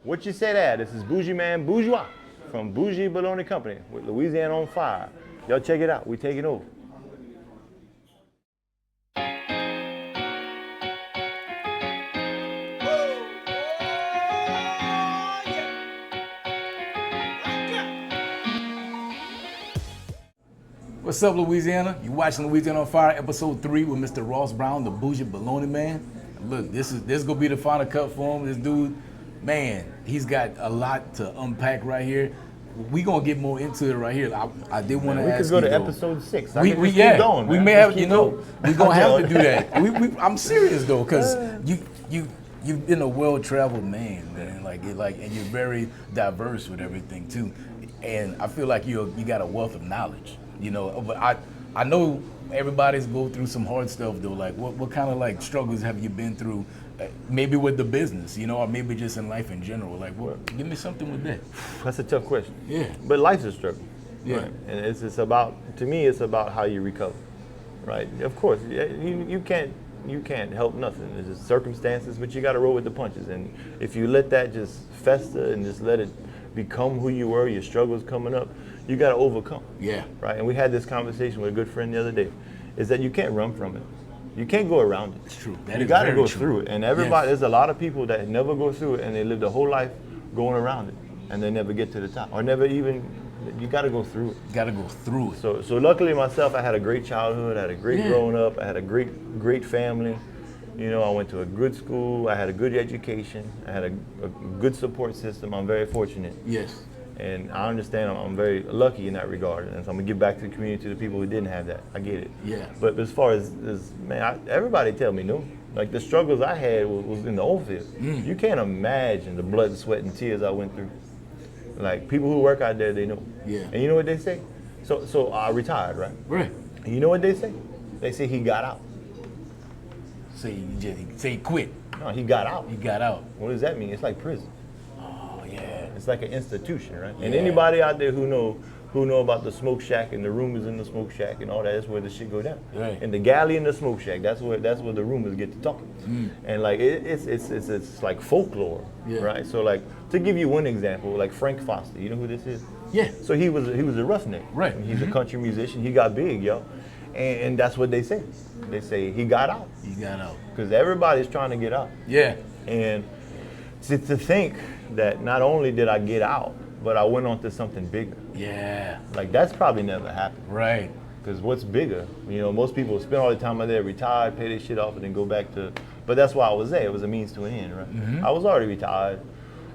What you say there? This is Bougie Man Bourgeois from Bougie Bologna Company with Louisiana on fire. Y'all check it out. We taking over. What's up, Louisiana? You watching Louisiana on Fire, episode 3 with Mr. Ross Brown, the Bougie Bologna Man. Look, this gonna be the final cut for him. This dude, man, he's got a lot to unpack right here. We gonna get more into it right here. I did want to ask you. We could go to episode 6. We keep going, we man. may Just have, keep you know, going. we gonna have to do that. I'm serious though, cause you've been a well-traveled man, and you're very diverse with everything too. And I feel like you got a wealth of knowledge. You know, but I know everybody's go through some hard stuff though. Like what kind of like struggles have you been through? Maybe with the business, you know, or maybe just in life in general. Like, give me something with that. That's a tough question. Yeah. But life's a struggle. Yeah. Right? And it's about, to me, it's about how you recover. Right. Of course, you can't help nothing. It's just circumstances, but you got to roll with the punches. And if you let that just fester and just let it become who you were, your struggles coming up, you got to overcome. Yeah. Right. And we had this conversation with a good friend the other day, is that you can't run from it. You can't go around it. It's true. You got to go through it. And everybody, there's a lot of people that never go through it, and they live their whole life going around it, and they never get to the top, or never even. You got to go through it. You got to go through it. So luckily myself, I had a great childhood. I had a great growing up. I had a great family. You know, I went to a good school. I had a good education. I had a good support system. I'm very fortunate. Yes. And I understand I'm very lucky in that regard. And so I'm going to give back to the community, to the people who didn't have that. I get it. Yeah. But as far as man, everybody tell me no. Like the struggles I had was in the old field. You can't imagine the blood, sweat, and tears I went through. Like people who work out there, they know. Yeah. And you know what they say? So I retired, right? Right. And you know what they say? They say he got out. Say he quit. No, he got out. He got out. What does that mean? It's like prison. Oh yeah. It's like an institution, right? And Yeah. anybody out there who know about the smoke shack and the rumors in the smoke shack and all that, that's where the shit go down. Right. And the galley and the smoke shack, that's where the rumors get to talking. And like it's like folklore, right? So like to give you one example, like Frank Foster, you know who this is? Yeah. So he was a roughneck. Right. He's a country musician. He got big, yo. And that's what they say. They say he got out. He got out. Because everybody's trying to get out. Yeah. And to think that not only did I get out, but I went on to something bigger. Yeah. Like that's probably never happened. Right. Because what's bigger? You know, most people spend all the time out there, retired, pay their shit off, and then go back to. But that's why I was there. It was a means to an end, right? I was already retired.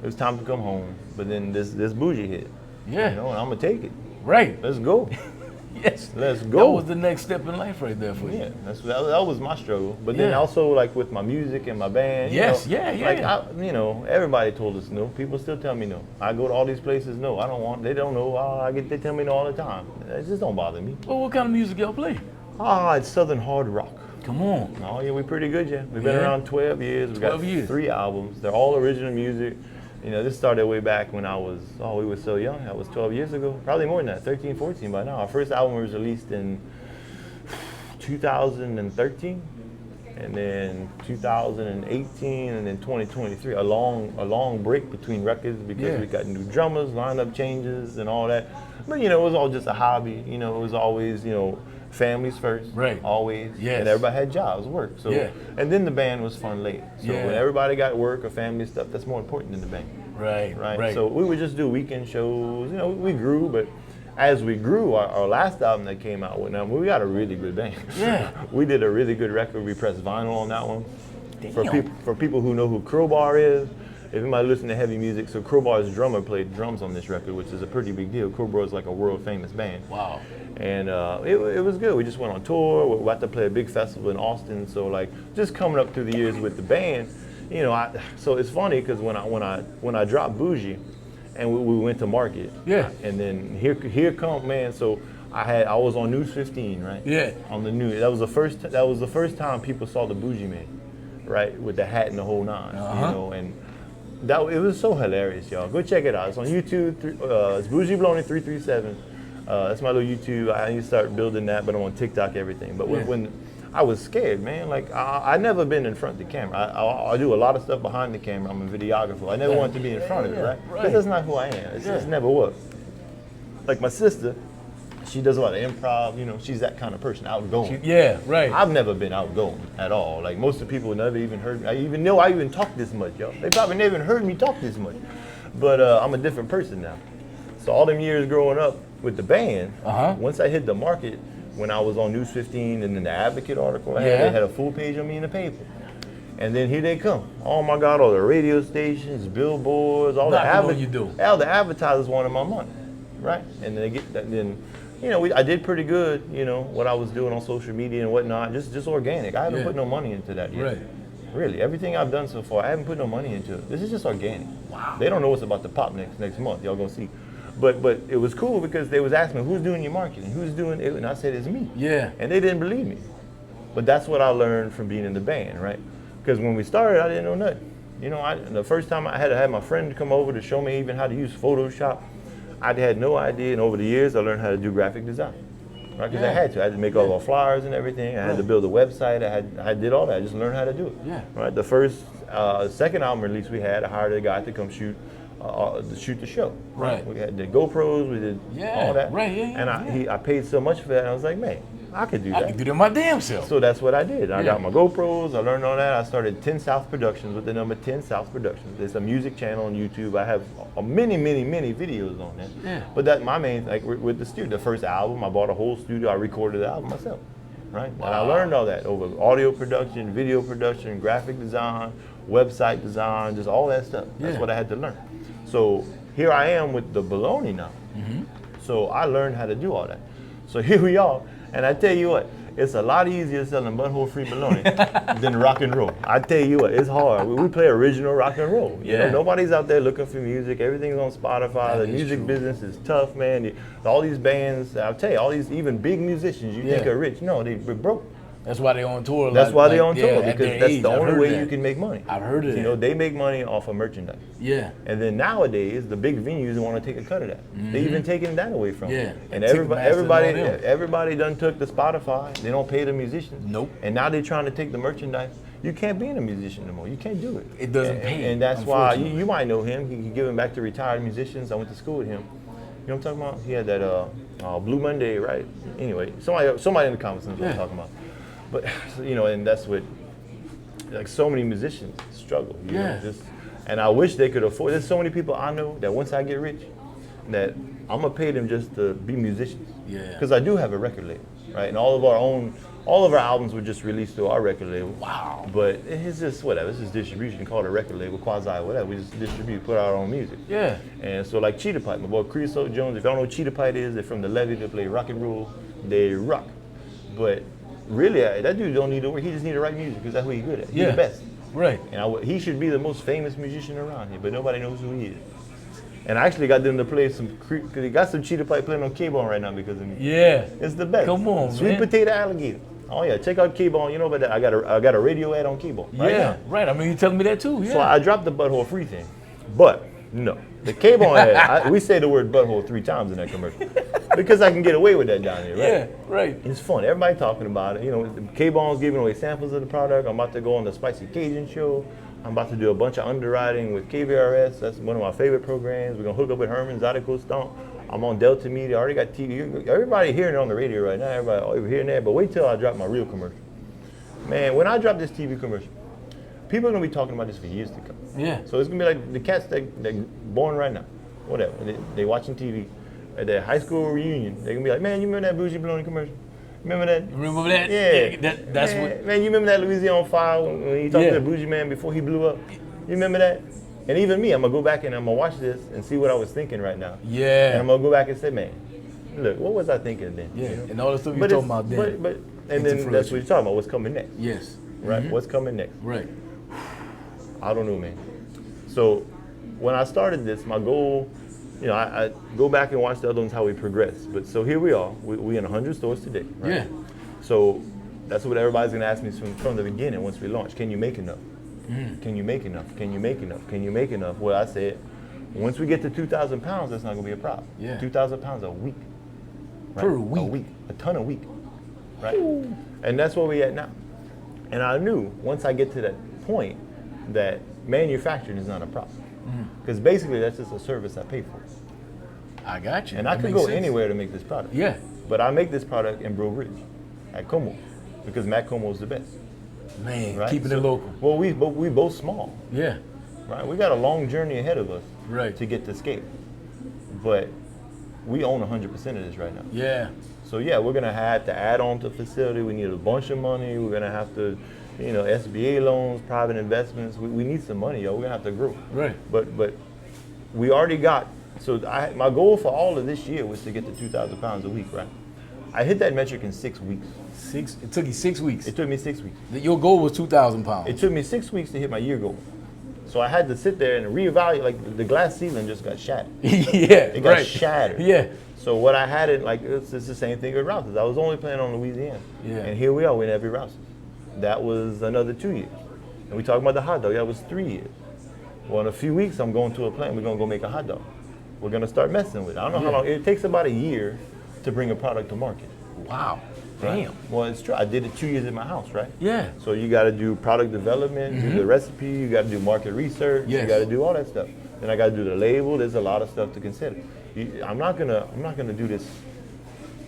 It was time to come home. But then this bougie hit. Yeah. You know, and I'm gonna take it. Right. Let's go. Yes. Let's That go. was the next step in life right there for you. Yeah, that was my struggle. But then also like with my music and my band. Yes, you know, yeah. Everybody told us no. People still tell me no. I go to all these places, no. I don't want. They don't know. They tell me no all the time. It just don't bother me. Well, what kind of music y'all play? It's Southern hard rock. Come on. Oh yeah, we're pretty good, yeah. We've been around 12 years. We got 12 years. 3 albums. They're all original music. You know, this started way back when we were so young. That was 12 years ago. Probably more than that, 13, 14 by now. Our first album was released in 2013, and then 2018, and then 2023. A long break between records because we got new drummers, lineup changes, and all that. But, you know, it was all just a hobby. You know, it was always, you know, families first, right? Always, yes. And everybody had jobs, work. So, and then the band was fun later. So when everybody got work or family stuff, that's more important than the band. Right. So we would just do weekend shows. You know, we grew, but as we grew, our last album that came out with them, we got a really good band. Yeah. We did a really good record. We pressed vinyl on that one. Damn. For people who know who Crowbar is. If anybody listen to heavy music, so Crowbar's drummer played drums on this record, which is a pretty big deal. Crowbar is like a world famous band. Wow. And it was good. We just went on tour. We were about to play a big festival in Austin. So like just coming up through the years with the band, you know, so it's funny because when I dropped Bougie, and we went to market. Yeah. And then here come man. So I was on News 15, right? Yeah. On the news. That was the first time people saw the Bougie Man, right, with the hat and the whole nine. You know, and it was so hilarious, y'all. Go check it out. It's on YouTube. It's Bougie Bologna 337. That's my little YouTube. I need to start building that, but I'm on TikTok, everything. But when I was scared, man. Like I never been in front of the camera. I do a lot of stuff behind the camera. I'm a videographer. I never wanted to be in front of it, right? Because that's not who I am. It's never was. Like my sister, she does a lot of improv. You know, she's that kind of person, outgoing. I've never been outgoing at all. Like most of the people never even heard me. I even talk this much, yo. They probably never even heard me talk this much. But I'm a different person now. So all them years growing up with the band, once I hit the market, when I was on News 15 and then the Advocate article, they had a full page on me in the paper. And then here they come. Oh my God, all the radio stations, billboards, all the advertisers wanted my money, right? And then they get that. Then, you know, I did pretty good. You know what I was doing on social media and whatnot, just organic. I haven't put no money into that yet. Right. Really, everything I've done so far, I haven't put no money into it. This is just organic. Wow. They don't know what's about to pop next month. Y'all gonna see. But it was cool because they was asking me, who's doing your marketing? Who's doing it? And I said, it's me. Yeah. And they didn't believe me. But that's what I learned from being in the band, right? Because when we started, I didn't know nothing. You know, the first time I had to have my friend come over to show me even how to use Photoshop. I had no idea, and over the years, I learned how to do graphic design. Right, because I had to make all our flyers and everything. I had to build a website. I did all that. I just learned how to do it. Yeah. Right. The second album release we had, I hired a guy to come shoot the show. Right. We had the GoPros. We did all that. Right. And I paid so much for that. And I was like, man, I could do that. I could do that my damn self. So that's what I did. I got my GoPros. I learned all that. I started 10 South Productions with the number 10 South Productions. It's a music channel on YouTube. I have many videos on that. Yeah. But that my main, like with the studio, the first album, I bought a whole studio. I recorded the album myself, right? Wow. And I learned all that over audio production, video production, graphic design, website design, just all that stuff. That's what I had to learn. So here I am with the baloney now. So I learned how to do all that. So here we are. And I tell you what, it's a lot easier selling butthole-free bologna than rock and roll. I tell you what, it's hard. We play original rock and roll. You know, nobody's out there looking for music. Everything's on Spotify. The music business is tough, man. All these bands, I'll tell you, all these even big musicians you think are rich. No, they're broke. That's why they on tour. That's why they on tour, because that's the only way you can make money. I've heard of it. You know, they make money off of merchandise. Yeah. And then nowadays, the big venues want to take a cut of that. They even taking that away from them. And everybody done took the Spotify. They don't pay the musicians. Nope. And now they're trying to take the merchandise. You can't be a musician no more. You can't do it. It doesn't pay. And that's why you might know him. He can give him back to retired musicians. I went to school with him. You know what I'm talking about? He had that Blue Monday, right? Anyway, somebody in the comments knows what I'm talking about. But you know, and that's what, like, so many musicians struggle. You know, and I wish they could afford. There's so many people I know that once I get rich, that I'm gonna pay them just to be musicians. Yeah. Because I do have a record label, right? And all of our albums were just released through our record label. Wow. But it's just whatever. It's just distribution. Call it a record label, quasi whatever. We just distribute, put out our own music. Yeah. And so like Cheetah Pipe, my boy Creosote Jones. If y'all know what Cheetah Pipe is, they're from the Levy. They play rock and roll. They rock. But really, that dude don't need to work. He just need to write music because that's what he's good at. He's the best. Right. And he should be the most famous musician around here, but nobody knows who he is. And I actually got them to play because they got some Cheetah Pipe playing on KBON right now because of me. Yeah. It's the best. Come on, Sweet Potato Alligator. Oh yeah, check out KBON. You know about that? I got a radio ad on KBON. Right. I mean, you telling me that too. Yeah. So I dropped the butthole free thing, but no, the KBON ad. We say the word butthole 3 times in that commercial because I can get away with that down here, right? Yeah, right. It's fun. Everybody talking about it. You know, KBON's giving away samples of the product. I'm about to go on the Spicy Cajun show. I'm about to do a bunch of underwriting with KVRS. That's one of my favorite programs. We're gonna hook up with Herman Zydeco Stomp. I'm on Delta Media. I already got TV. Everybody hearing it on the radio right now. Everybody over here and there. But wait till I drop my real commercial. Man, when I drop this TV commercial, people are gonna be talking about this for years to come. Yeah. So it's gonna be like the cats that born right now, whatever. They watching TV at their high school reunion. They're gonna be like, man, you remember that Bougie Man commercial? Remember that? Remember that? Yeah. That's man, what. Man, you remember that Louisiana on fire when he talked to the Bougie Man before he blew up? You remember that? And even me, I'm gonna go back and I'm gonna watch this and see what I was thinking right now. Yeah. And I'm gonna go back and say, man, look, what was I thinking then? Yeah. You know? And all the stuff you're talking about then. And then that's what you're talking about. What's coming next? Yes. Right. What's coming next? Right. I don't know, man. So when I started this, my goal, you know, I go back and watch the other ones, how we progress. But so here we are. We in 100 stores today, right? Yeah. So that's what everybody's gonna ask me from the beginning once we launch. Can you make enough? Can you make enough? Can you make enough? Can you make enough? Well, I said, once we get to 2,000 pounds, that's not gonna be a problem. Yeah. 2,000 pounds a week. Right? Per week. A week. A ton a week. Right? And that's where we at now. And I knew once I get to that point that manufacturing is not a problem. Because basically that's just a service I pay for. I got you. And I That could makes go sense. anywhere to make this product. Yeah. But I make this product in Bro Ridge at Como because Matt Como is the best. Man, Right? keeping it local. Well, we both small. Yeah. Right? We got a long journey ahead of us Right. to get to scale. But we own 100% of this right now. Yeah. So yeah, we're gonna have to add on to the facility. We need a bunch of money. We're gonna have to, SBA loans, private investments. We need some money, yo. We're gonna have to grow. Right. But we already got. So my goal for all of this year was to get to 2,000 pounds a week, right? I hit that metric in 6 weeks. It took you 6 weeks. It took me 6 weeks. Your goal was 2,000 pounds. It took me 6 weeks to hit my year goal. So I had to sit there and reevaluate. Like the glass ceiling just got shattered. Yeah. It got right. shattered. Yeah. So what I had it like it's the same thing with Rouse's. I was only playing on Louisiana. Yeah. And here we are with every Rouse's. That was another 2 years. And we talking about the hot dog. That was 3 years. Well, in a few weeks, I'm going to a plant. We're gonna go make a hot dog. We're gonna start messing with it. I don't know how long. It takes about a year to bring a product to market. Wow. Right? Damn. Well, it's true. I did it 2 years in my house, right? Yeah. So you got to do product development, do the recipe. You got to do market research. Yes. You got to do all that stuff. Then I got to do the label. There's a lot of stuff to consider. I'm not gonna do this.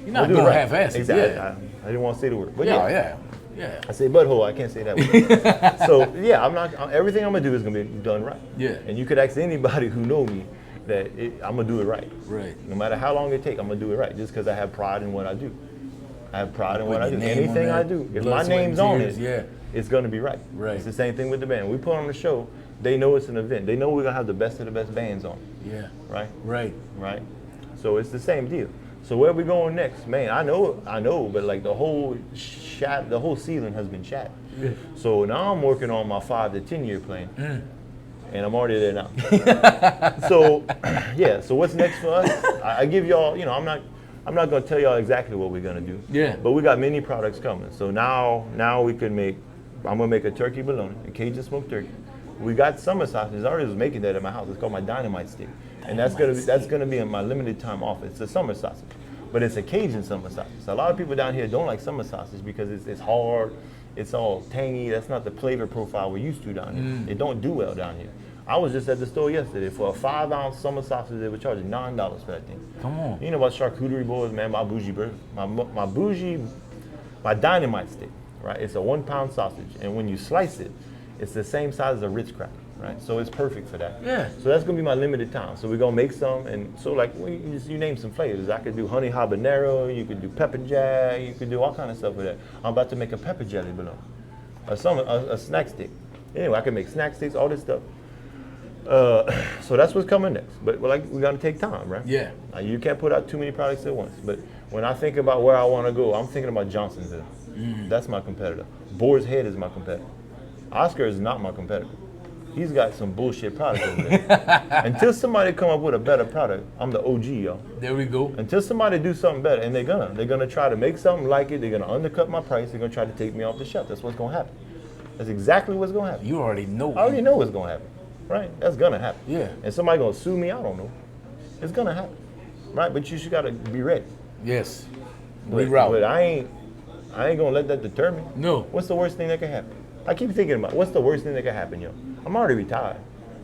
You're not We'll do going it right. half-assed. Exactly. Yeah. I didn't want to say the word, but Yeah. I say butthole. I can't say that word. So yeah, everything I'm gonna do is gonna be done right. Yeah. And you could ask anybody who know me that I'm gonna do it right. Right. No matter how long it takes, I'm gonna do it right. Just because I have pride in what I do. I have pride in what I do. your name on Anything that, I do, if blood, my sweat, and name's on it, tears, it's gonna be right. Right. It's the same thing with the band. We put on the show. They know it's an event. They know we're gonna have the best of the best bands on. Yeah. Right. Right. Right. So it's the same deal. So where we going next, man? I know, but like the whole ceiling has been shattered. Yeah. So now I'm working on my 5 to 10 year plan, and I'm already there now. So yeah. So what's next for us? I give y'all. I'm not gonna tell y'all exactly what we're gonna do. Yeah. But we got many products coming. So now we can make. I'm gonna make a turkey bologna, a Cajun smoked turkey. We got summer sausages. I already was making that at my house. It's called my dynamite stick, and that's gonna be in my limited time offer. It's a summer sausage, but it's a Cajun summer sausage. So a lot of people down here don't like summer sausage because it's hard, it's all tangy. That's not the flavor profile we're used to down here. It don't do well down here. I was just at the store yesterday for a 5-ounce summer sausage. They were charging $9 for that thing. Come on. You know about charcuterie boards, man? My dynamite stick, right? It's a 1 pound sausage, and when you slice it, it's the same size as a Ritz cracker, right? So it's perfect for that. Yeah. So that's gonna be my limited time. So we're gonna make some, and so like you name some flavors. I could do honey habanero, you could do pepper jack, you could do all kind of stuff with that. I'm about to make a pepper jelly bologna, a snack stick. Anyway, I can make snack sticks, all this stuff. So that's what's coming next. But we gotta take time, right? Yeah. You can't put out too many products at once. But when I think about where I want to go, I'm thinking about Johnsonville. That's my competitor. Boar's Head is my competitor. Oscar is not my competitor. He's got some bullshit products over there. Until somebody come up with a better product, I'm the OG, yo. There we go. Until somebody do something better, and they're gonna try to make something like it. They're gonna undercut my price. They're gonna try to take me off the shelf. That's what's gonna happen. That's exactly what's gonna happen. You already know. I already know what's gonna happen, right? That's gonna happen. Yeah. And somebody gonna sue me? I don't know. It's gonna happen, right? But you should gotta be ready. Yes. But Reroute. I ain't gonna let that deter me. No. What's the worst thing that can happen? I keep thinking about what's the worst thing that can happen, yo. I'm already retired.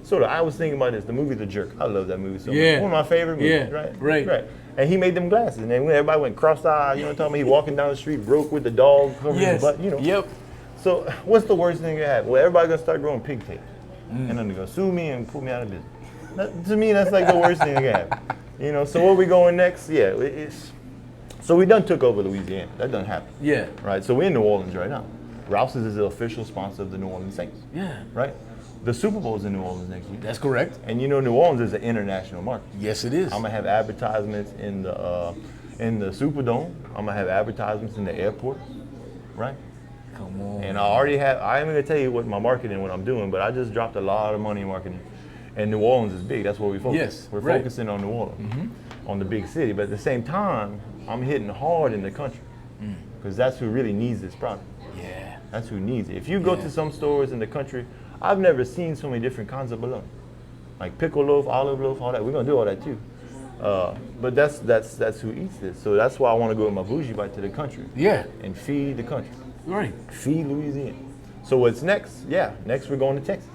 So I was thinking about this, the movie The Jerk. I love that movie so much. Yeah. One of my favorite movies, Yeah, right? right. And he made them glasses, and then when everybody went cross-eyed, you know what I'm talking about? He walking down the street broke with the dog covering his butt, you know. Yep. So what's the worst thing that can happen? Well, everybody's gonna start growing pigtails. And then they're gonna sue me and put me out of business. To me, that's like the worst thing that can happen. You know, so where we going next? Yeah, so we done took over Louisiana. That done happened. Yeah. Right, so we're in New Orleans right now. Rouse's is the official sponsor of the New Orleans Saints. Yeah. Right? The Super Bowl is in New Orleans next week. That's correct. And you know New Orleans is an international market. Yes, it is. I'm gonna have advertisements in the Superdome. I'm gonna have advertisements in the airport, right? Come on. And I am gonna tell you what my marketing, what I'm doing, but I just dropped a lot of money in marketing. And New Orleans is big, that's where we focus. Yes, We're right. focusing on New Orleans, on the big city. But at the same time, I'm hitting hard in the country, because that's who really needs this product. Yeah. That's who needs it. If you go to some stores in the country, I've never seen so many different kinds of bologna. Like pickle loaf, olive loaf, all that. We're gonna do all that too. But that's who eats this. So that's why I want to go with my Bougie Bite to the country. Yeah. And feed the country. Right. Feed Louisiana. So what's next? Yeah, next we're going to Texas.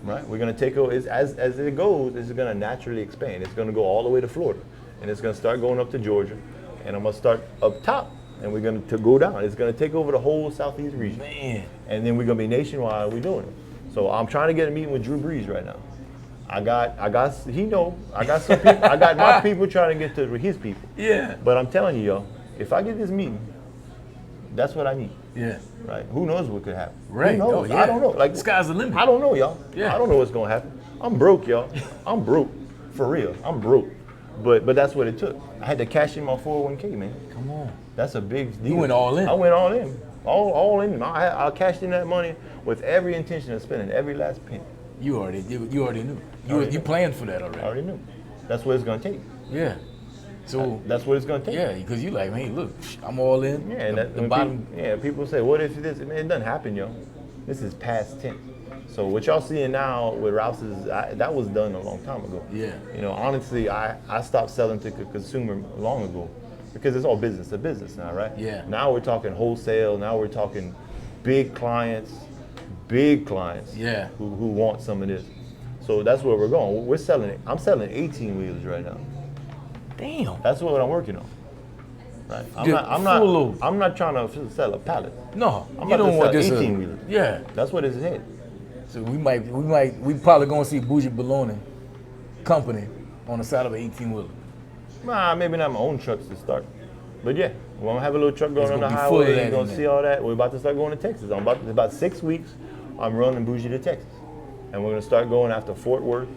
Right? We're going to take over, as it goes, it's going to naturally expand. It's going to go all the way to Florida. And it's going to start going up to Georgia. And I'm going to start up top. And we're going to go down. It's going to take over the whole southeast region. Man. And then we're going to be nationwide. We're doing it. So I'm trying to get a meeting with Drew Brees right now. I got some people, I got my people trying to get to his people. Yeah. But I'm telling you, y'all, if I get this meeting, that's what I need. Yeah. Right? Who knows what could happen? Right. Who knows? Oh, yeah. I don't know. Like, the sky's the limit. I don't know, y'all. Yeah. I don't know what's gonna happen. I'm broke, y'all. I'm broke. For real. I'm broke. But that's what it took. I had to cash in my 401k, man. Come on. That's a big deal. You went all in. I went all in. All in. I cashed in that money with every intention of spending every last penny. You already knew. Already You knew. planned for that already. I already knew. That's what it's gonna take. Yeah. So That's what it's gonna take. yeah, because you like, man, look, I'm all in. Yeah, and the bottom. people say, what if this? Man, it doesn't happen, yo. This is past tense. So what y'all seeing now with Rouse's, that was done a long time ago. Yeah. You know, honestly, I stopped selling to the consumer long ago because it's all business to business now, right? Yeah. Now we're talking wholesale. Now we're talking big clients, Yeah. who want some of this. So that's where we're going. We're selling it. I'm selling 18 wheelers right now. Damn. That's what I'm working on. Right. Full I'm not trying to sell a pallet. No, I'm you about don't to want sell this. 18 wheelers. Yeah. That's what it's head. So we probably gonna see Bougie Bologna company on the side of an 18-wheeler. Nah, maybe not my own trucks to start. But yeah, we're gonna have a little truck going It's on the gonna be full of highway. that You're gonna in see there. all that. We're about to start going to Texas. About 6 weeks, I'm running Bougie to Texas. And we're gonna start going after Fort Worth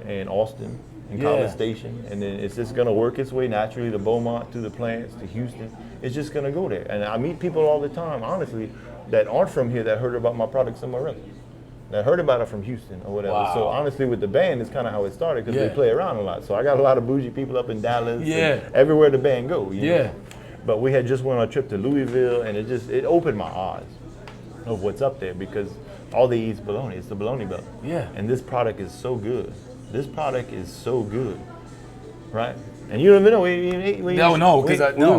and Austin and Yeah. College Station. And then it's just gonna work its way naturally to Beaumont, to the plants, to Houston. It's just gonna go there. And I meet people all the time, honestly, that aren't from here that heard about my product somewhere else. That heard about it from Houston or whatever. Wow. So honestly, with the band, it's kind of how it started because Yeah. they play around a lot. So I got a lot of bougie people up in Dallas. and Yeah. everywhere the band go. You Yeah. know? But we had just went on a trip to Louisville, and it opened my eyes of what's up there because all they eat is bologna. It's the bologna belt. Yeah. And this product is so good. This product is so good, right? And you don't even know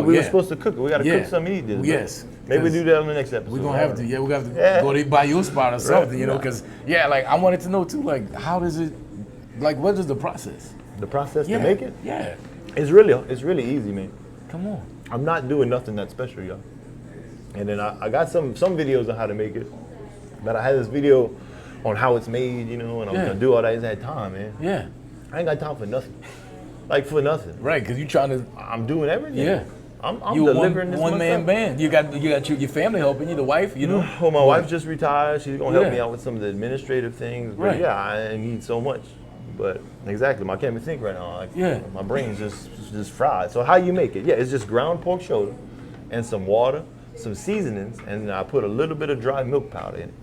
we were supposed to cook it. We got to Yeah. cook something and eat this. Yes. Maybe we do that on the next episode. We're gonna have to, yeah, we're gonna have to Yeah. go to buy you a spot or something, you know, Nah. because like I wanted to know too, like how does it, like what is the process? The process Yeah. to make it, Yeah. it's really easy, man. Come on. I'm not doing nothing that special, y'all. And then I got some videos on how to make it, but I had this video on how it's made, you know, and I was Yeah. gonna do all that. I just had time, man. Yeah. I ain't got time for nothing. Like for nothing. Right, because you're trying to. I'm doing everything. Yeah. I'm You delivering this one man myself. band. You got your family helping you, the wife, you know. Well, my wife just retired. She's gonna help Yeah. me out with some of the administrative things. But Right. yeah, I need so much. But exactly, I can't even think right now. Like, Yeah. my brain's just fried. So how you make it? Yeah, it's just ground pork shoulder and some water, some seasonings, and I put a little bit of dry milk powder in it.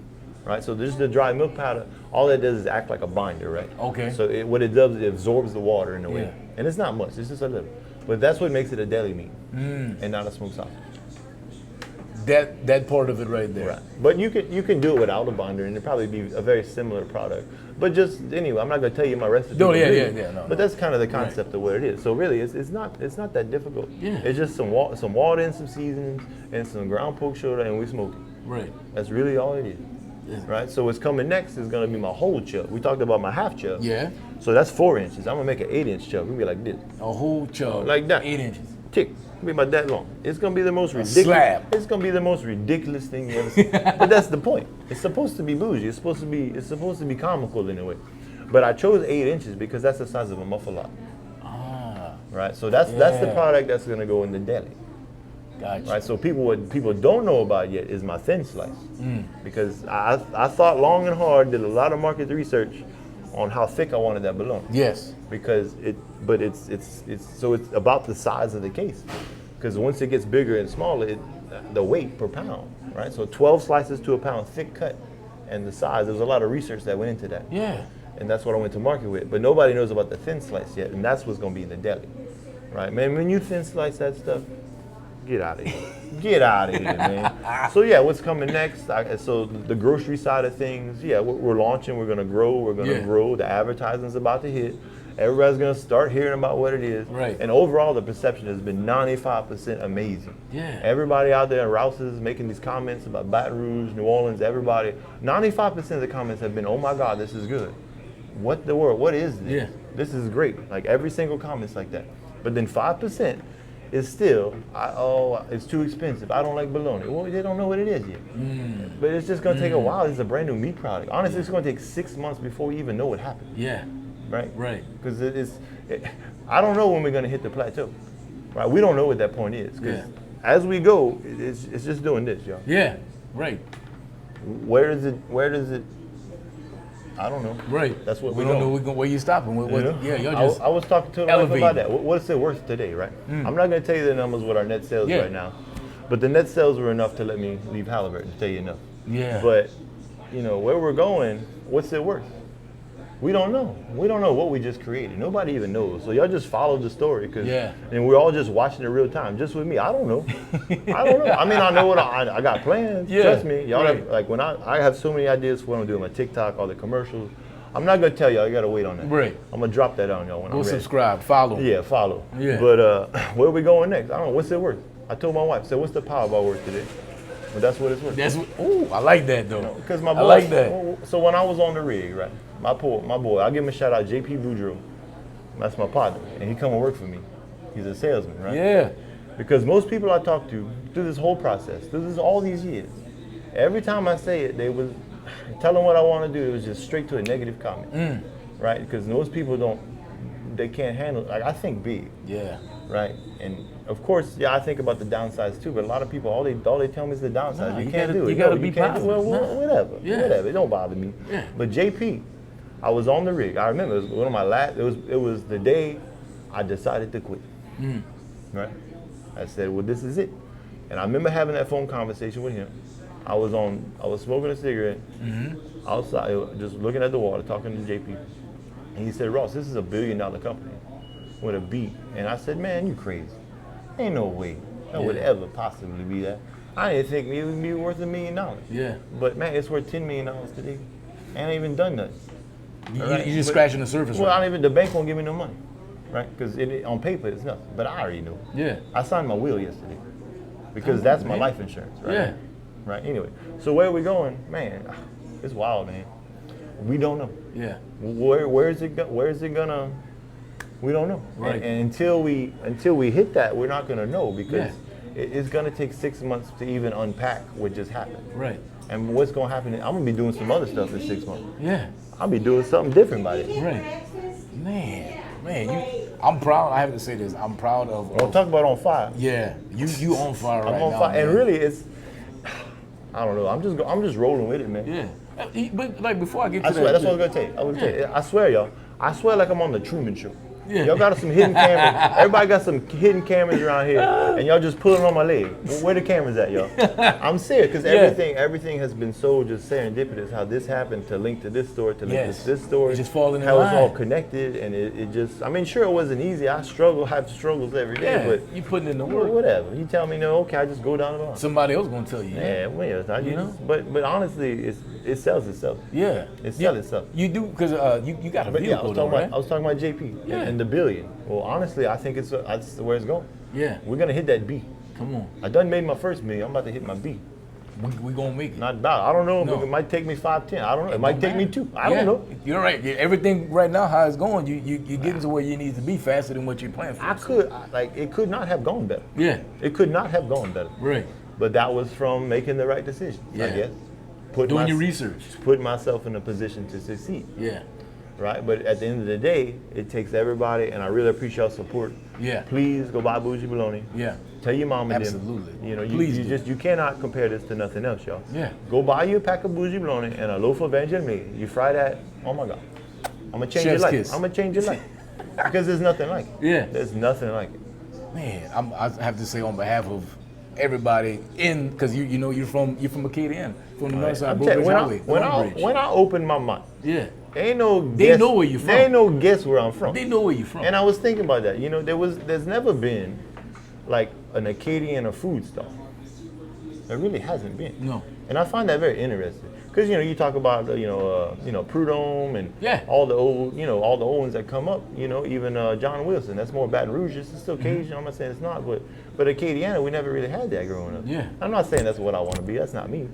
Right, so this is the dry milk powder. All that does is act like a binder, right? Okay. So what it does is it absorbs the water in a way, Yeah. and it's not much. It's just a little, but that's what makes it a deli meat and not a smoked sausage. That part of it right there. Right. But you can do it without a binder, and it'd probably be a very similar product. But just anyway, I'm not gonna tell you my recipe. No, yeah, completely, yeah, no, But that's kind of the concept of what it is. So really, it's not that difficult. Yeah. It's just some water and some seasonings and some ground pork shoulder, and we smoke it. Right. That's really all it is. Yeah. Right. So what's coming next is gonna be my whole chub. We talked about my half chub. Yeah. So that's 4 inches. I'm gonna make an 8-inch chub. It's gonna be like this. A whole chub. Like that. 8 inches. Tick. It'll be about that long. It's gonna be the most ridiculous. slab. It's gonna be the most ridiculous thing you ever see. But that's the point. It's supposed to be bougie. It's supposed to be comical in a way. But I chose 8 inches because that's the size of a muffalot. Ah, Right. So that's the Yeah. product that's gonna go in the deli. gotcha. Right. So what people don't know about yet is my thin slice. Because I thought long and hard, did a lot of market research on how thick I wanted that bologna. Yes. Because it's about the size of the case. Because once it gets bigger and smaller, the weight per pound, right? So 12 slices to a pound, thick cut, and the size. There's a lot of research that went into that, Yeah. and that's what I went to market with. But nobody knows about the thin slice yet, and that's what's going to be in the deli, right? Man, when you thin slice that stuff, Get out of here. Get out of here, man. So yeah, what's coming next? So the grocery side of things, yeah, we're launching. We're gonna grow. We're gonna grow. The advertising's about to hit. Everybody's gonna start hearing about what it is. Right. And overall, the perception has been 95% amazing. Yeah. Everybody out there in Rouse's making these comments about Baton Rouge, New Orleans. Everybody, 95% of the comments have been, "Oh my God, this is good. What the world? What is this? Yeah. This is great." Like every single comment's like that. But then 5% is still, it's too expensive. I don't like bologna. Well, they don't know what it is yet. But it's just gonna take a while. It's a brand new meat product. Honestly, it's gonna take 6 months before we even know what happened. Yeah. Right? Right. Because I don't know when we're gonna hit the plateau. Right? We don't know what that point is. Because as we go, it's just doing this, y'all. Yeah. Right. Where does it? I don't know. Right. That's what we we don't know. know where you stopping. You know? Yeah, y'all just. I was talking to the wife about that. What's it worth today, right? I'm not gonna tell you the numbers with our net sales right now, but the net sales were enough to let me leave Halliburton. To tell you enough. Yeah. But where we're going, what's it worth? We don't know. We don't know what we just created. Nobody even knows. So y'all just follow the story, and we're all just watching it real time. Just with me, I don't know. I don't know. I mean, I know what I got plans. Yeah. Trust me. Y'all have, like when I have so many ideas for what I'm doing, my TikTok, all the commercials. I'm not gonna tell y'all. You gotta wait on that. Right. I'm gonna drop that on y'all when I'm ready. Subscribe, follow. Yeah, follow. Yeah. But where are we going next? I don't know. What's it worth? I told my wife. I said, what's the Powerball worth today? But that's what it's worth. I like that though. Because my boy, I like that. So when I was on the rig, right, my boy, I'll give him a shout out, JP Boudreaux. That's my partner, and he come and work for me. He's a salesman, right? Yeah. Because most people I talk to through this whole process, all these years, every time I say it, they was tell them what I want to do. It was just straight to a negative comment, right? Because most people they can't handle. Like I think big. Yeah. Right, and of course, I think about the downsides too. But a lot of people, all they tell me is the downsides. No, you can't do it. You gotta be positive. Well, whatever. Yeah. Whatever. It don't bother me. Yeah. But JP, I was on the rig. I remember it was one of my last. It was the day I decided to quit. Right. I said, well, this is it. And I remember having that phone conversation with him. I was smoking a cigarette outside, just looking at the water, talking to JP. And he said, Ross, this is $1 billion company with a B. And I said, man, you crazy. Ain't no way that would ever possibly be that. I didn't think it would be worth $1 million. Yeah. But man, it's worth $10 million today. I ain't even done nothing. You just scratching the surface. Well, the bank won't give me no money, right? Because on paper it's nothing. But I already know. Yeah. I signed my will yesterday because that's my life insurance, right? Yeah. Right. Anyway, so where are we going, man? It's wild, man. We don't know. Yeah. Where is it gonna? We don't know. Right. And until we hit that, we're not gonna know because it's gonna take 6 months to even unpack what just happened. Right. And what's gonna happen? I'm gonna be doing some other stuff in 6 months. Yeah. I'll be doing something different by then. Right. Man, I'm proud. I have to say this. I'm proud of. Don't talk about on fire. Yeah. You on fire right now. I'm on fire, man. and really, I don't know. I'm just rolling with it, man. Yeah. But like before I get to I swear, that, that's what I was gonna tell you. I swear, y'all. I swear like I'm on the Truman Show. Yeah. Y'all got some hidden cameras. Everybody got some hidden cameras around here, and y'all just pulling on my leg. Where the cameras at, y'all? I'm serious, because everything has been so just serendipitous. How this happened to link to this story, to link to this story. It just falling in how line. it's all connected, and it just. I mean, sure, it wasn't easy. I have struggles every day, but you putting in the work. Whatever. You tell me no, okay, I just go down the line. Somebody else gonna tell you. Yeah, well, it's not, you know. But honestly, it sells itself. Yeah, it sells itself. You do because you got a vehicle, right? I was talking about JP and the billion. Well, honestly, I think that's where it's going. Yeah, we're gonna hit that B. Come on. I done made my first million. I'm about to hit my B. We gonna make it. Not about. I don't know. No. It might take me 5, 10. I don't know. It might take me 2. I don't know. You're right. Everything right now, how it's going, you're getting to where you need to be faster than what you're planning for. It could not have gone better. Yeah. It could not have gone better. Right. But that was from making the right decisions, I guess. Doing your research. Putting myself in a position to succeed. Yeah. Right, but at the end of the day, it takes everybody, and I really appreciate your support. Yeah. Please go buy Bougie Bologna. Yeah. Tell your mom and Absolutely. them. You know, Please you cannot compare this to nothing else, y'all. Yeah. Go buy you a pack of Bougie Bologna and a loaf of Vermillion. You fry that. Oh my God. I'm gonna change your life. Kiss. I'm gonna change your life because there's nothing like it. Yeah. There's nothing like it. Man, I have to say on behalf of everybody because you're from KBON, from the north side, When I open my mouth, they know where you're from. They ain't no guess where I'm from. They know where you're from. And I was thinking about that. You know, there's never been like an Acadian or food stall. It really hasn't been. No. And I find that very interesting. Because you talk about Prudhomme and all the old all the old ones that come up. Even John Wilson. That's more Baton Rouge. It's still Cajun. I'm not saying it's not, but Acadiana, we never really had that growing up. Yeah. I'm not saying that's what I want to be. That's not me.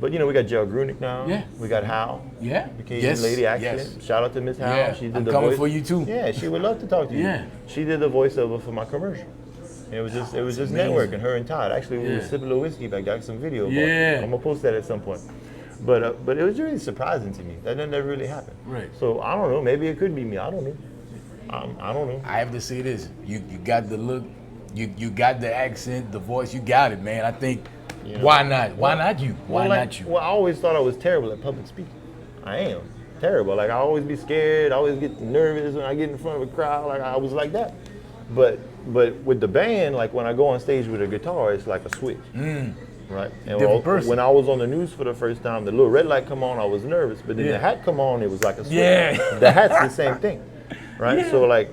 But we got Gerald Grunick now. Yeah. We got Hal. Yeah. The Cajun lady accent. Yes. Shout out to Miss Hal. Yeah. She did I'm the coming voice. for you too. Yeah, she would love to talk to you. Yeah. She did the voiceover for my commercial. It was just networking, her and Todd. Actually, we were sipping a little whiskey back there, some video. Yeah. I'm gonna post that at some point. But it was really surprising to me. That never really happened. Right. So I don't know. Maybe it could be me. I don't know. I don't know. I have to say this: you got the look, you got the accent, the voice. You got it, man. I think. Why not? Why not you? Why not you? Well, I always thought I was terrible at public speaking. I am terrible. Like I always be scared. I always get nervous when I get in front of a crowd. Like I was like that. But with the band, like when I go on stage with a guitar, it's like a switch. Right? And Different person. when I was on the news for the first time, the little red light come on, I was nervous. But then the hat come on, it was like a switch. Yeah. The hat's the same thing. Right? So like,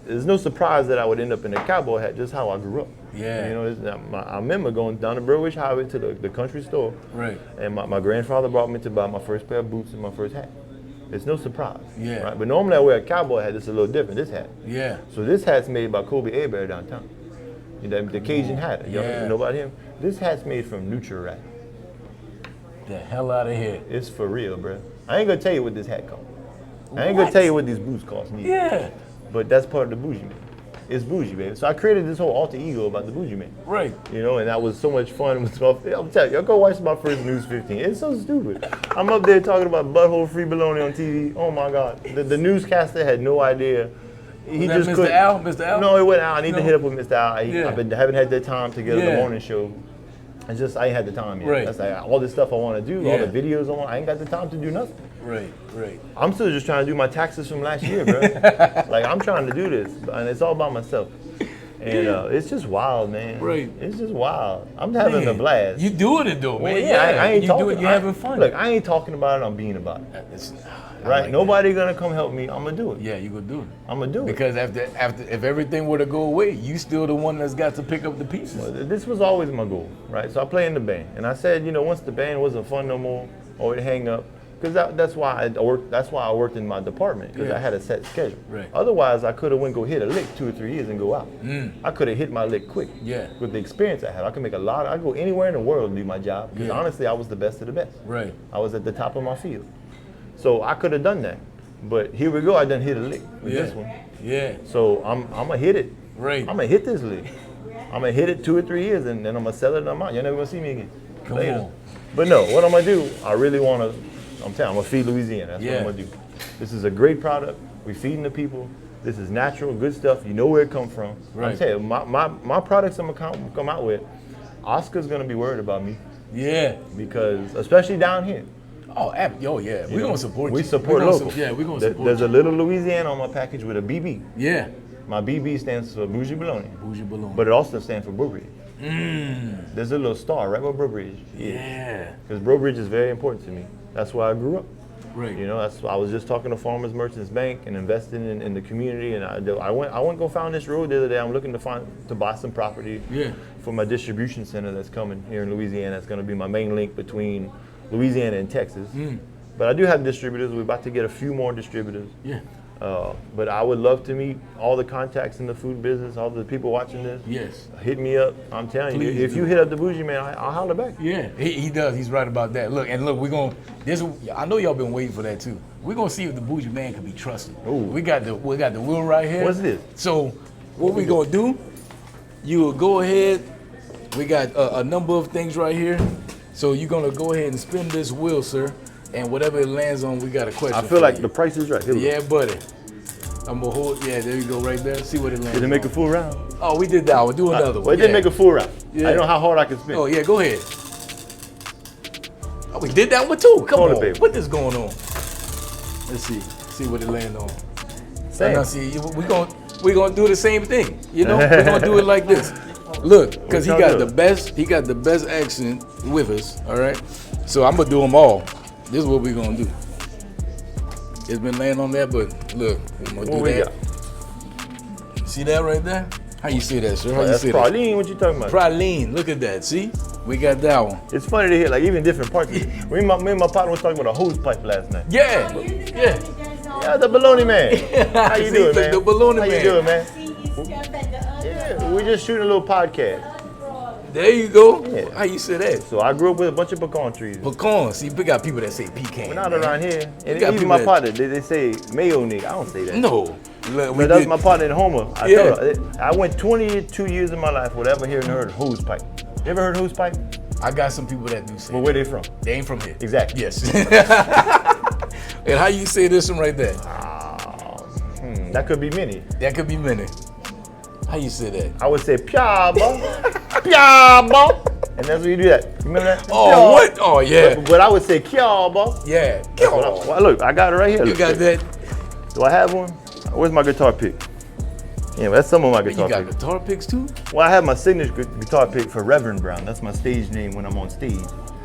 there's no surprise that I would end up in a cowboy hat, just how I grew up. Yeah. I remember going down the Burwich Highway to the country store. Right. And my grandfather brought me to buy my first pair of boots and my first hat. It's no surprise. Yeah. Right? But normally I wear a cowboy hat. It's a little different, this hat. Yeah. So this hat's made by Kobe Abear downtown. The Cajun hat. You know about him? This hat's made from Nutri-Rat. The hell out of here. It's for real, bro. I ain't gonna tell you what this hat costs. I ain't gonna tell you what these boots cost neither. Yeah. But that's part of the Bougie Man. It's Bougie, baby. So I created this whole alter ego about the Bougie Man. Right. And that was so much fun. I'm telling you, go watch my first News 15. It's so stupid. I'm up there talking about butthole-free baloney on TV. Oh my God. The newscaster had no idea. He Was that Mr. Al? Mr. Al? No, it wasn't Al. I need to hit up with Mr. Al. I haven't had the time to get on the Yeah. morning show. I ain't had the time yet. Right. That's like all this stuff I want to do, all Yeah. the videos I want. I ain't got the time to do nothing. Right. I'm still just trying to do my taxes from last year, bro. Like I'm trying to do this, and it's all by myself. And it's just wild, man. Right. It's just wild. I'm having a blast. You doing it though, man. Well, I ain't you talking. do it. You having fun. Look, I ain't talking about it. I'm being about it. I Right? like Nobody gonna come help me. I'm gonna do it. Yeah, you gonna do it. I'm gonna do it. Because after if everything were to go away, you still the one that's got to pick up the pieces. Well, this was always my goal, right? So I play in the band, and I said, once the band wasn't fun no more, or it hang up, because that's why I worked. That's why I worked in my department, because I had a set schedule. Right. Otherwise, I could have went go hit a lick 2 or 3 years and go out. I could have hit my lick quick. Yeah. With the experience I had, I could make a lot. I go anywhere in the world and do my job. Because honestly, I was the best of the best. Right. I was at the top of my field, so I could have done that. But here we go. I done hit a lick with this one. Yeah. So I'm gonna hit it. Right. I'm gonna hit this lick. I'm gonna hit it 2 or 3 years, and then I'm gonna sell it and I'm out. You're never gonna see me again. Come Later. on. But no, what I'm gonna do, I really wanna, I'm gonna feed Louisiana. That's what I'm gonna do. This is a great product. We're feeding the people. This is natural, good stuff. You know where it come from. Right. I'm telling you, my products I'm gonna come out with, Oscar's gonna be worried about me. Yeah. Because, especially down here. Oh, yeah. We're gonna support you. We support local. Yeah, we're gonna support There's you. a little Louisiana on my package with a BB. Yeah. My BB stands for Bougie Baloney. Bougie Baloney. But it also stands for Bro Bridge. There's a little star right where Bro Bridge is. Yeah. Because Bro Bridge is very important to me. That's where I grew up. Right. I was just talking to Farmers Merchants Bank and investing in the community, and I went go found this road the other day. I'm looking to buy some property for my distribution center that's coming here in Louisiana. That's going to be my main link between Louisiana and Texas. But I do have distributors. We're about to get a few more distributors. Yeah. But I would love to meet all the contacts in the food business, all the people watching this. Yes. Hit me up. I'm telling Please you, if you hit up the Bougie Man, I'll holler back. Yeah, he does. He's right about that. Look, we're gonna. I know y'all been waiting for that too. We're gonna see if the Bougie Man can be trusted. Ooh. We got the wheel right here. What's this? So, what we gonna do? You will go ahead. We got a number of things right here. So you're gonna go ahead and spin this wheel, sir. And whatever it lands on, we got a question. I feel like the price is right. Here we go. Yeah, buddy. I'm gonna hold. Yeah, there you go, right there. See what it lands. Did it make a on. full round? Oh, we did that one. Do another one. Well, it didn't make a full round. Yeah. I know how hard I can spin. Oh yeah, go ahead. Oh, we did that one too. Come Hold it, on, baby. what is going on? Let's see what it land on. Same. Now see, we gonna do the same thing. We're gonna do it like this. Look, because he got the best accent with us. All right, so I'm gonna do them all. This is what we're gonna do. It's been laying on there, but look, I'm gonna do What we that. See that right there? How you say that, sir? How you That's say that? praline. What you talking about? Praline. Look at that. See, we got that one. It's funny to hear like even different parts. Me and my partner was talking about a hose pipe last night. Yeah, yeah. Yeah, the baloney man. How you See, doing, man? the baloney How man. you doing, man? Yeah, we just shooting a little podcast. There you go. Yeah. How you say that? So I grew up with a bunch of pecan trees. Pecan. See, we got people that say pecan. We're not man. around here. And got even people my that- partner, they say mayo nigga. I don't say that. No. Look, But that's my partner in Homer. I Yeah. told her, I went 22 years of my life without ever hearing the word hose pipe. You ever heard hose pipe? I got some people that do say Well, where they from? they ain't from here. Exactly. Yes. And how you say this one right there? That could be many. That could be many. How you say that? I would say pyaba, pyaba, and that's when you do that. You remember that? Oh, Pya. what? Oh, yeah. But I would say kyaba. Yeah. Well, look, I got it right here. You Look. got that? Do I have one? Where's my guitar pick? Yeah, that's some of my You guitar got picks. guitar picks too? Well, I have my signature guitar pick for Reverend Brown. That's my stage name when I'm on stage.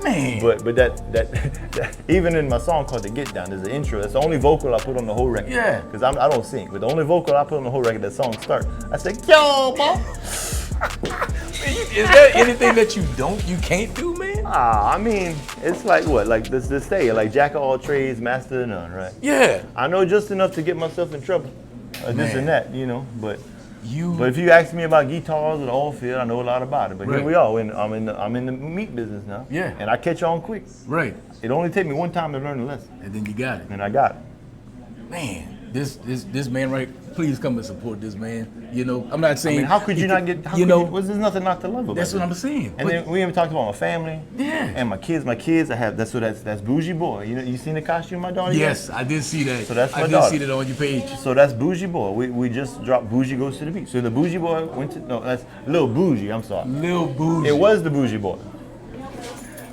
Man. But that even in my song called The Get Down, there's an intro. That's the only vocal I put on the whole record. Yeah. Because I don't sing, but the only vocal I put on the whole record, that song start. I say, kyaba. Is there anything that you can't do, man? I mean, it's like what? Like this say, like jack of all trades, master of none, right? Yeah. I know just enough to get myself in trouble. This Man. and that, you know. But You. if you ask me about guitars or the oil field, I know a lot about it. But Right. here we are. I'm in the meat business now. Yeah. And I catch on quick. Right. It only take me one time to learn the lesson, And then you got it. and I got it. Man, this man right, please come and support this man. You know, I'm not I saying mean, how could you not get? How there's nothing not to love about that's it. what I'm saying. And But- then we even talked about my family. Yeah. And my kids. My kids. I have. That's Bougie Boy. You know, you seen the costume my daughter? yes, I did see that. So that's my I did daughter. see that on your page. So that's Bougie Boy. We just dropped Bougie Goes to the Beach. So the Bougie Boy went to, no, that's Lil Bougie, I'm sorry. Lil Bougie. It was the Bougie Boy.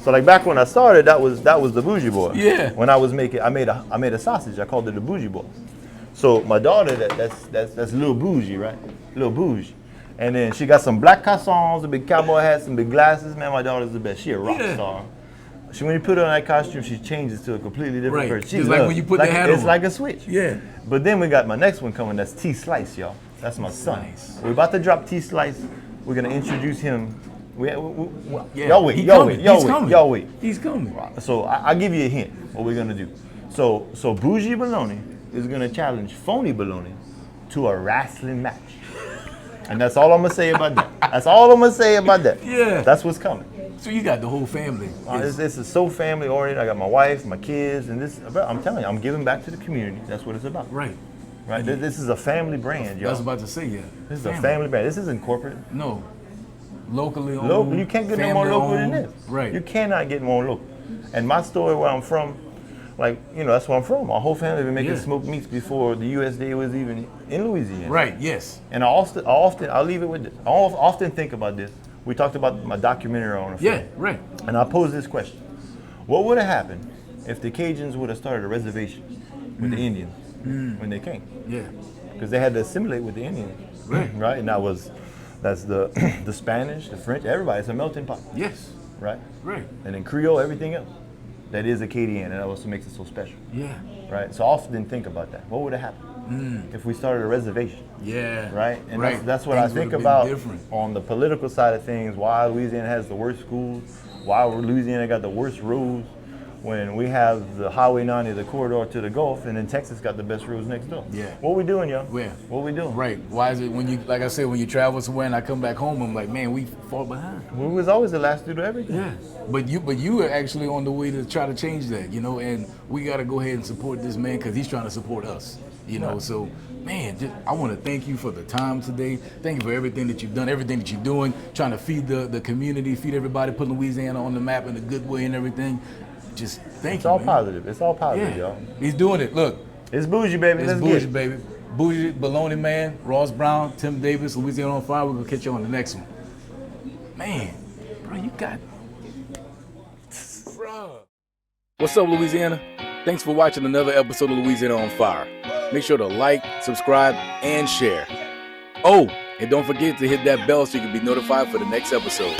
So like back when I started, that was the Bougie Boy. Yeah. When I was making, I made a sausage, I called it the Bougie Boy. So my daughter, that's Lil Bougie, right? Lil Bougie. And then she got some black cassons, a big cowboy hat, some big glasses. Man, my daughter's the best. She a rock Yeah. star. When you put her in that costume, she changes to a completely different Right. person. She Just like loves when you it. put the hat It's on. like a switch. Yeah. But then we got my next one coming. That's T Slice, y'all. That's my son. Slice. We're about to drop T Slice. We're gonna introduce him. Yeah. Y'all wait. He Y'all coming. wait. Y'all He's wait. coming. Y'all wait. He's coming. So I'll give you a hint. What we're gonna do. So Bougie Baloney is gonna challenge Phony Baloney to a wrestling match. And that's all I'm gonna say about that. That's all I'm gonna say about that. Yeah. That's what's coming. So you got the whole family. This is so family oriented. I got my wife, my kids, and this. I'm telling you, I'm giving back to the community. That's what it's about. Right. Right. This is a family brand, y'all. I was about to say, yeah. This is a family brand. This isn't corporate. No. Locally owned. Local. You can't get no more family local than owned. this. Right. You cannot get more local. And my story, where I'm from, like, you know, that's where I'm from. My whole family been making Yeah. smoked meats before the USDA was even in Louisiana. Right. Yes. And I'll leave it with this. I often think about this. We talked about my documentary on the Yeah. film. Right. And I posed this question. What would have happened if the Cajuns would have started a reservation with the Indians when they came? Yeah. Because they had to assimilate with the Indians. Right. Right? And that's the the Spanish, the French, everybody. It's a melting pot. Yes. Right? Right. And then Creole, everything else. That is Acadian, and that also makes it so special. Yeah. Right? So I often think about that. What would have happened if we started a reservation? Yeah. Right? And Right. that's what Things I think would've been about different. on the political side of things, why Louisiana has the worst schools, why Louisiana got the worst roads, when we have the Highway 90, the corridor to the Gulf, and then Texas got the best roads next door. Yeah. What we doing, y'all? Where? What we doing? Right. Why is it when you, like I said, when you travel somewhere and I come back home, I'm like, man, we fall behind. We was always the last to do everything. Yeah. But you are actually on the way to try to change that, you know, and we got to go ahead and support this man because he's trying to support us, you know. So, man, I want to thank you for the time today. Thank you for everything that you've done, everything that you're doing, trying to feed the community, feed everybody, putting Louisiana on the map in a good way and everything. Just thank It's you, all man. positive. It's all positive, Yeah. y'all. He's doing it. Look, It's Bougie, baby. it's Let's Bougie, get it. baby. Bougie, Baloney Man, Ross Brown, Tim Davis, Louisiana on Fire. We're going to catch you on the next one. Man, bro, you got... Bro. What's up, Louisiana? Thanks for watching another episode of Louisiana on Fire. Make sure to like, subscribe, and share. Oh, and don't forget to hit that bell so you can be notified for the next episode.